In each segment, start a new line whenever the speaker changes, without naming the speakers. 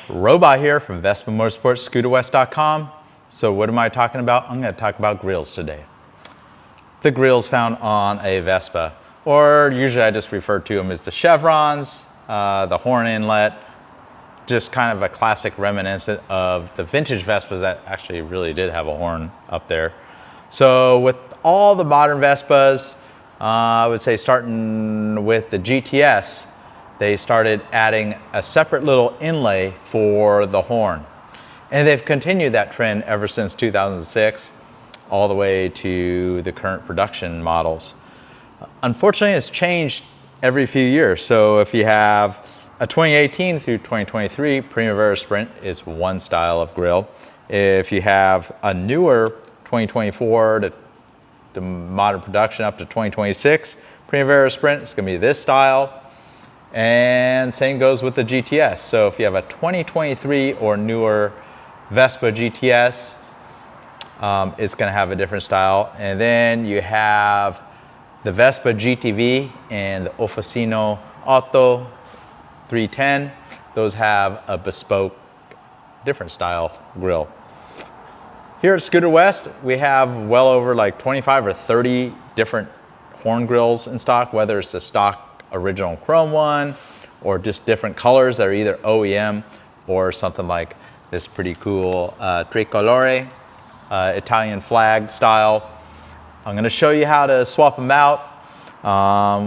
Robot here from Vespa Motorsport, ScooterWest.com. So what am I talking about? I'm going to talk about grills today. The grills found on a Vespa, or usually I just refer to them as the chevrons, the horn inlet, just kind of a classic reminiscent of the vintage Vespas that actually really did have a horn up there. So with all the modern Vespas, I would say starting with the GTS, they started adding a separate little inlay for the horn. And they've continued that trend ever since 2006, all the way to the current production models. Unfortunately, it's changed every few years. So if you have a 2018 through 2023 Primavera Sprint, it's one style of grill. If you have a newer 2024 to the modern production up to 2026 Primavera Sprint, it's going to be this style. And same goes with the GTS. So if you have a 2023 or newer Vespa GTS, it's going to have a different style. And then you have the Vespa GTV and the Officino Auto 310. Those have a bespoke, different style grill. Here at Scooter West, we have well over like 25 or 30 different horn grills in stock, whether it's the stock original chrome one or just different colors that are either OEM or something like this pretty cool tricolore Italian flag style. I'm going to show you how to swap them out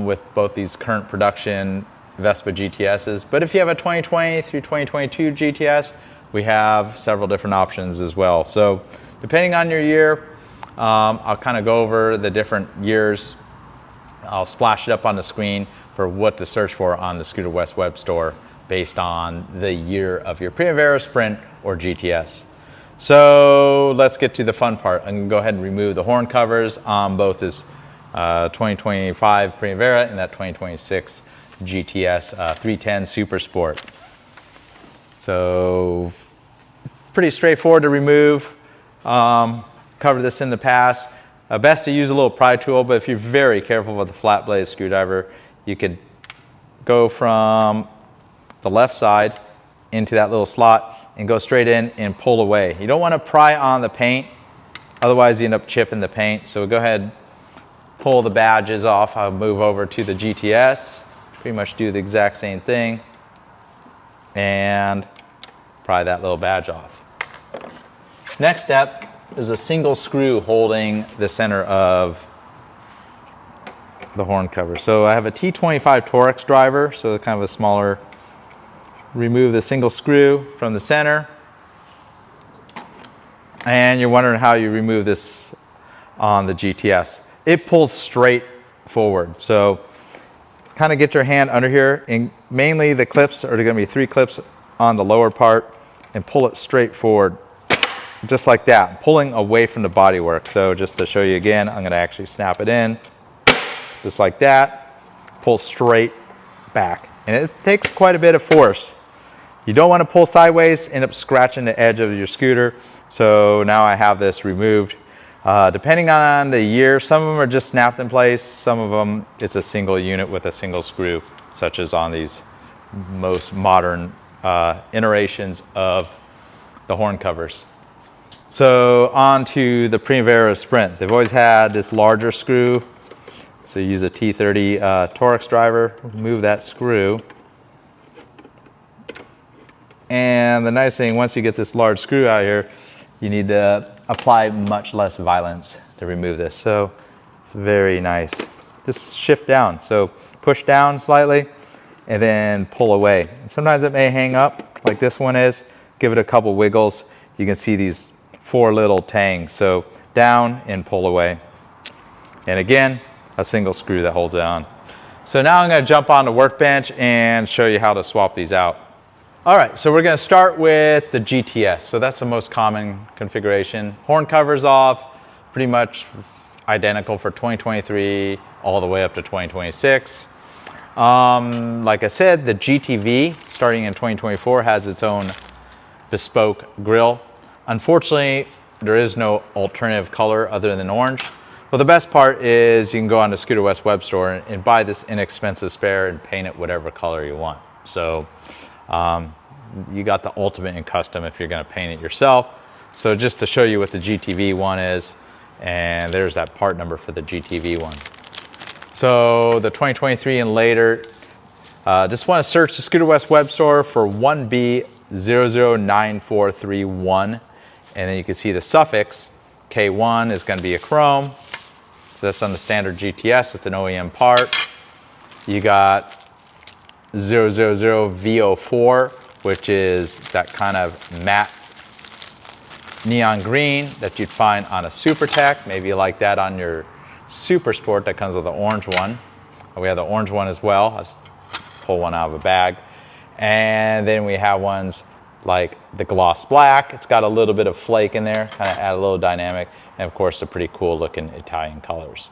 with both these current production Vespa GTSs. But if you have a 2020 through 2022 GTS, we have several different options as well. So depending on your year, I'll kind of go over the different years. I'll splash it up on the screen for what to search for on the Scooter West web store based on the year of your Primavera Sprint or GTS. So let's get to the fun part. I'm going to go ahead and remove the horn covers on both this 2025 Primavera and that 2026 GTS 310 Super Sport. So pretty straightforward to remove. Covered this in the past. Best to use a little pry tool, but if you're very careful with the flat blade screwdriver, you could go from the left side into that little slot and go straight in and pull away. You don't want to pry on the paint, otherwise you end up chipping the paint. So go ahead, pull the badges off. I'll move over to the GTS, pretty much do the exact same thing, and pry that little badge off. Next step is a single screw holding the center of the horn cover. So I have a T25 Torx driver, so kind of a smaller. Remove the single screw from the center. And you're wondering how you remove this on the GTS. It pulls straight forward. So kind of get your hand under here, and mainly the clips are going to be 3 clips on the lower part, and pull it straight forward. Just like that, pulling away from the bodywork. So just to show you again, I'm going to actually snap it in. Just like that, pull straight back. And it takes quite a bit of force. You don't want to pull sideways, end up scratching the edge of your scooter. So now I have this removed. Depending on the year, some of them are just snapped in place. Some of them, it's a single unit with a single screw, such as on these most modern iterations of the horn covers. So on to the Primavera Sprint. They've always had this larger screw. So you use a T30 Torx driver, remove that screw. And the nice thing, once you get this large screw out here, you need to apply much less violence to remove this. So it's very nice. Just shift down. So push down slightly and then pull away. And sometimes it may hang up like this one is. Give it a couple wiggles. You can see these 4 little tangs. So down and pull away. And again, a single screw that holds it on. So now I'm going to jump on the workbench and show you how to swap these out. All right, so we're going to start with the GTS. So that's the most common configuration. Horn covers off, pretty much identical for 2023 all the way up to 2026. Like I said, the GTV starting in 2024 has its own bespoke grille. Unfortunately, there is no alternative color other than orange. Well, the best part is you can go on the Scooter West web store and buy this inexpensive spare and paint it whatever color you want. So You got the ultimate in custom if you're going to paint it yourself. So just to show you what the GTV one is, and there's that part number for the GTV one. So the 2023 and later, just want to search the Scooter West web store for 1B009431, and then you can see the suffix K1 is going to be a chrome. So that's on the standard GTS, it's an OEM part. You got 000V04, which is that kind of matte neon green that you'd find on a Super Tech. Maybe you like that on your Super Sport that comes with the orange one. We have the orange one as well. I'll just pull one out of a bag. And then we have ones like the gloss black. It's got a little bit of flake in there, kind of add a little dynamic. And of course, the pretty cool looking Italian colors.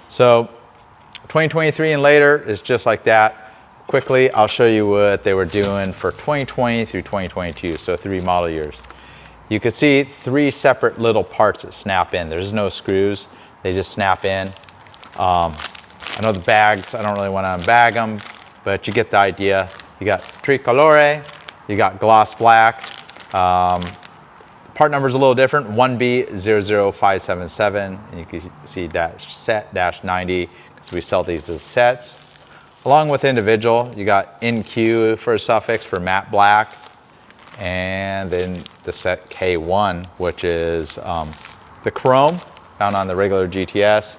So 2023 and later is just like that. Quickly, I'll show you what they were doing for 2020 through 2022, so 3 model years. You can see 3 separate little parts that snap in. There's no screws, they just snap in. I know the bags, I don't really want to unbag them, but you get the idea. You got tricolore, you got gloss black. Part number is a little different, 1B00577, and you can see set-90, because we sell these as sets. Along with individual, you got NQ for a suffix for matte black, and then the set K1, which is the chrome found on the regular GTS.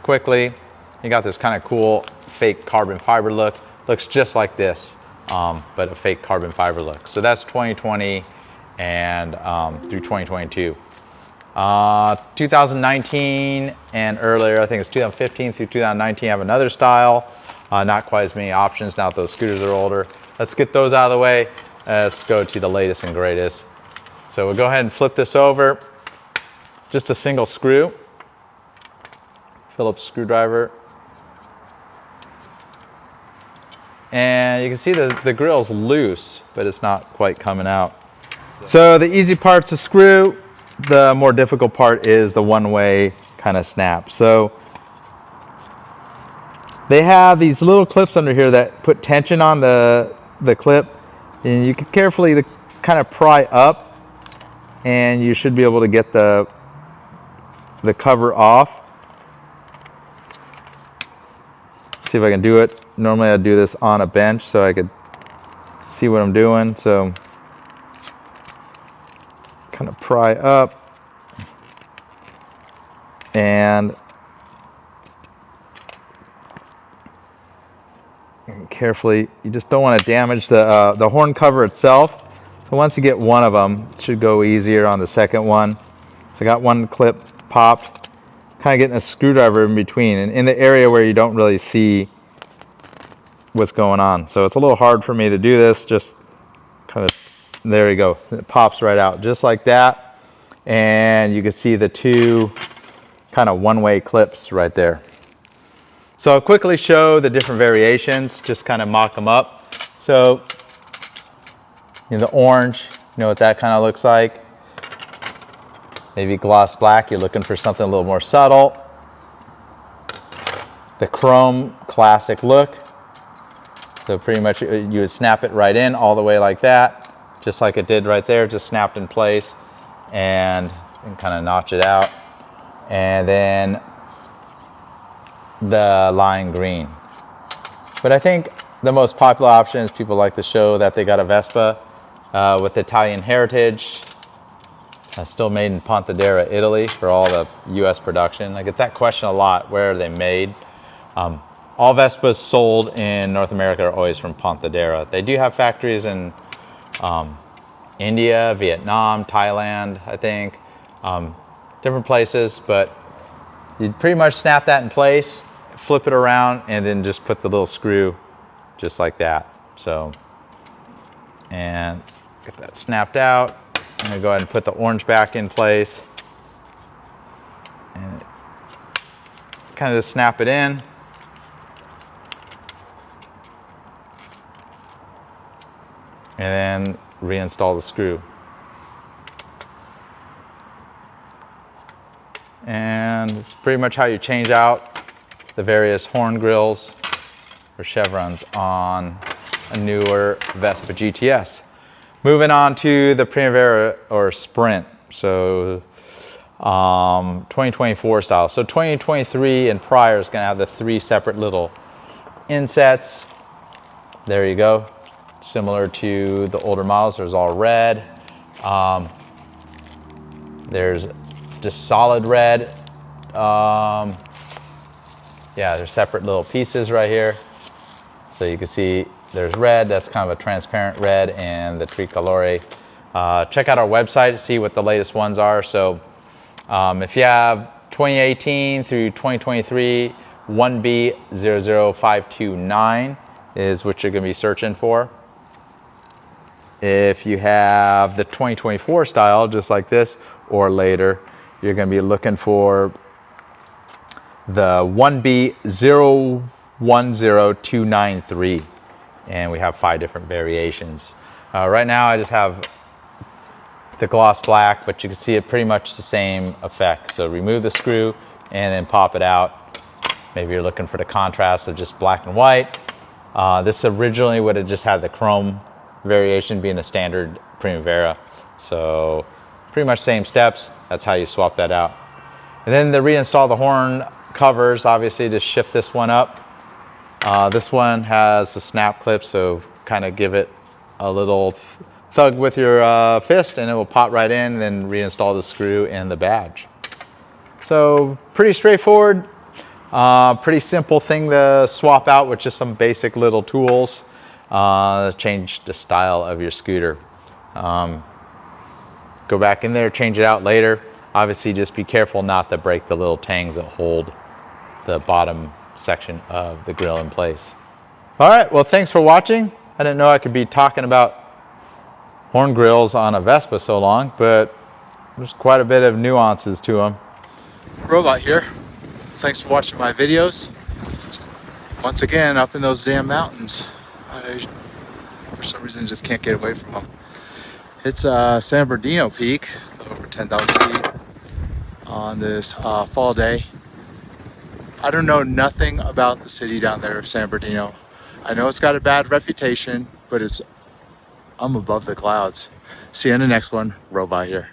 Quickly, you got this kind of cool fake carbon fiber look. Looks just like this, but a fake carbon fiber look. So that's 2020 and through 2022. 2019 and earlier, I think it's 2015 through 2019, have another style. Not quite as many options now that those scooters are older. Let's get those out of the way. Let's go to the latest and greatest. So we'll go ahead and flip this over. Just a single screw. Phillips screwdriver. And you can see the grill's loose, but it's not quite coming out. So the easy part's a screw. The more difficult part is the one-way kind of snap. So they have these little clips under here that put tension on the clip, and you can carefully kind of pry up, and you should be able to get the cover off. See if I can do it. Normally I'd do this on a bench so I could see what I'm doing. So kind of pry up, and carefully, you just don't want to damage the horn cover itself. So once you get one of them, it should go easier on the second one. So I got one clip popped, kind of getting a screwdriver in between and in the area where you don't really see what's going on. So it's a little hard for me to do this, just kind of, there you go. It pops right out just like that. And you can see the 2 kind of one-way clips right there. So I'll quickly show the different variations, just kind of mock them up. So, you know, the orange, you know what that kind of looks like. Maybe gloss black, you're looking for something a little more subtle. The chrome classic look. So pretty much you would snap it right in all the way like that, just like it did right there, just snapped in place, and kind of notch it out. And then the lime green. But I think the most popular option is people like to show that they got a Vespa with Italian heritage, still made in Pontedera, Italy for all the US production. I get that question a lot, where are they made? All Vespas sold in North America are always from Pontedera. They do have factories in India, Vietnam, Thailand, I think, different places, but you pretty much snap that in place, flip it around, and then just put the little screw just like that. So, and get that snapped out. I'm gonna go ahead and put the orange back in place, and kind of just snap it in. And then reinstall the screw. And it's pretty much how you change out the various horn grills or chevrons on a newer Vespa GTS. Moving on to the Primavera or Sprint. So 2024 style. So 2023 and prior is going to have the 3 separate little insets. There you go. Similar to the older models, there's all red. There's just solid red. Yeah, there's separate little pieces right here. So you can see there's red, that's kind of a transparent red, and the tricolore. Check out our website to see what the latest ones are. So if you have 2018 through 2023, 1B00529 is what you're going to be searching for. If you have the 2024 style, just like this, or later, you're going to be looking for the 1B010293. And we have 5 different variations. Right now I just have the gloss black, but you can see it pretty much the same effect. So remove the screw and then pop it out. Maybe you're looking for the contrast of just black and white. This originally would have just had the chrome variation being a standard Primavera. So pretty much same steps. That's how you swap that out. And then to reinstall the horn covers, obviously just shift this one up. This one has the snap clip, so kind of give it a little thug with your fist and it will pop right in, and then reinstall the screw and the badge. So pretty straightforward, pretty simple thing to swap out with just some basic little tools. Change the style of your scooter. Go back in there, change it out later. Obviously just be careful not to break the little tangs that hold the bottom section of the grill in place. All right, well, thanks for watching. I didn't know I could be talking about horn grills on a Vespa so long, but there's quite a bit of nuances to them. Robot here. Thanks for watching my videos. Once again, up in those damn mountains. I, for some reason, just can't get away from them. It's San Bernardino Peak, over 10,000 feet on this fall day. I don't know nothing about the city down there, San Bernardino. I know it's got a bad reputation, but I'm above the clouds. See you in the next one. Robot here.